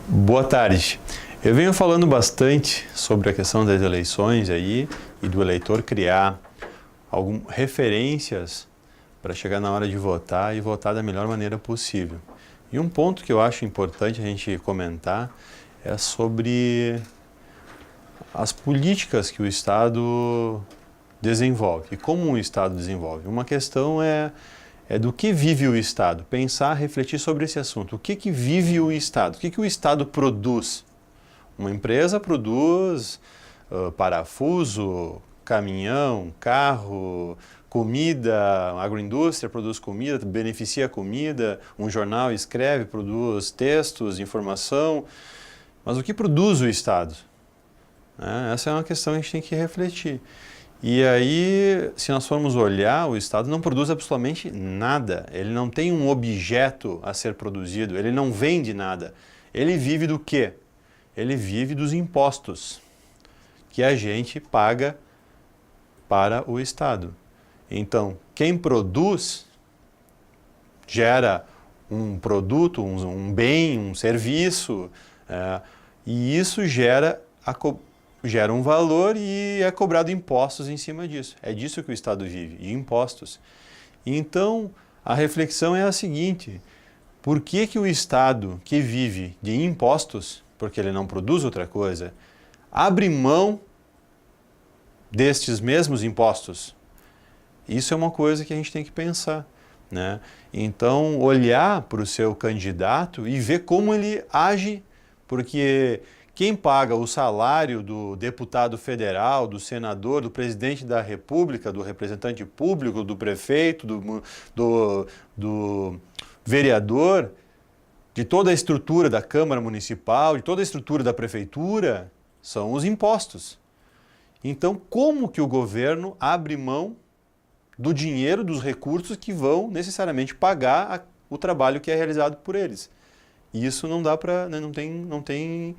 Boa tarde. Eu venho falando bastante sobre a questão das eleições aí e do eleitor criar algumas referências para chegar na hora de votar e votar da melhor maneira possível. E um ponto que eu acho importante a gente comentar é sobre as políticas que o Estado desenvolve e como o Estado desenvolve. Uma questão é do que vive o Estado, pensar, refletir sobre esse assunto. O que vive o Estado? O que o Estado produz? Uma empresa produz parafuso, caminhão, carro, comida, a agroindústria produz comida, beneficia a comida, um jornal escreve, produz textos, informação. Mas o que produz o Estado? Essa é uma questão que a gente tem que refletir. E aí, se nós formos olhar, o Estado não produz absolutamente nada. Ele não tem um objeto a ser produzido, ele não vende nada. Ele vive do quê? Ele vive dos impostos que a gente paga para o Estado. Então, quem produz gera um produto, um bem, um serviço, e isso gera um valor e é cobrado impostos em cima disso. É disso que o Estado vive, de impostos. Então, a reflexão é a seguinte: por que o Estado, que vive de impostos, porque ele não produz outra coisa, abre mão destes mesmos impostos? Isso é uma coisa que a gente tem que pensar, né? Então, olhar para o seu candidato e ver como ele age, porque quem paga o salário do deputado federal, do senador, do presidente da República, do representante público, do prefeito, do vereador, de toda a estrutura da Câmara Municipal, de toda a estrutura da Prefeitura, são os impostos. Então, como que o governo abre mão do dinheiro, dos recursos que vão necessariamente pagar o trabalho que é realizado por eles? E isso não dá para, não tem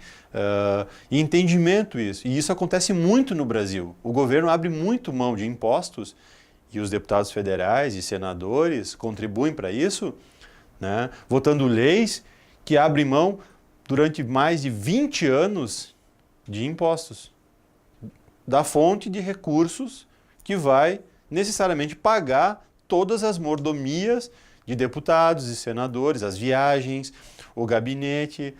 entendimento isso. E isso acontece muito no Brasil. O governo abre muito mão de impostos e os deputados federais e senadores contribuem para isso, né, votando leis que abrem mão durante mais de 20 anos de impostos, da fonte de recursos que vai necessariamente pagar todas as mordomias de deputados e senadores, as viagens, o gabinete,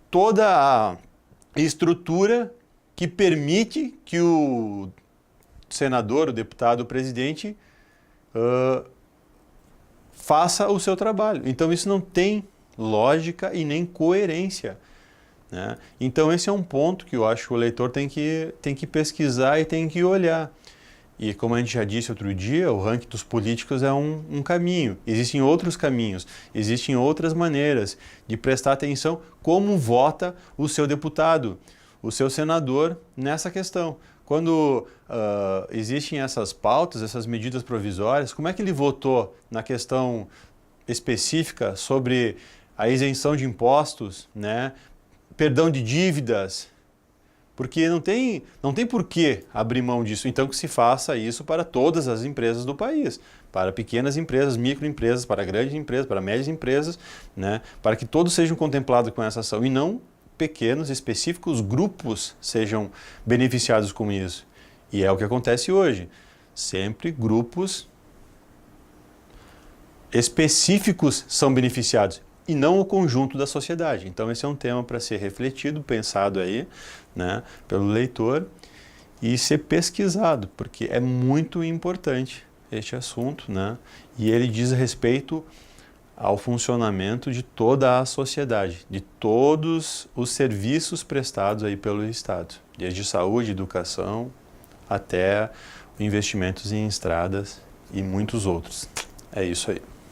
toda a estrutura que permite que o senador, o deputado, o presidente faça o seu trabalho. Então isso não tem lógica e nem coerência, né? Então esse é um ponto que eu acho que o eleitor tem que pesquisar e tem que olhar. E como a gente já disse outro dia, o ranking dos políticos é um caminho. Existem outros caminhos, existem outras maneiras de prestar atenção como vota o seu deputado, o seu senador nessa questão. Quando existem essas pautas, essas medidas provisórias, como é que ele votou na questão específica sobre a isenção de impostos, né? Perdão de dívidas? Porque não tem por que abrir mão disso. Então que se faça isso para todas as empresas do país, para pequenas empresas, microempresas, para grandes empresas, para médias empresas, né? Para que todos sejam contemplados com essa ação e não pequenos, específicos grupos sejam beneficiados com isso. E é o que acontece hoje. Sempre grupos específicos são beneficiados e não o conjunto da sociedade. Então esse é um tema para ser refletido, pensado aí, né, pelo leitor e ser pesquisado, porque é muito importante este assunto, né? E ele diz respeito ao funcionamento de toda a sociedade, de todos os serviços prestados aí pelo Estado, desde saúde, educação, até investimentos em estradas e muitos outros. É isso aí.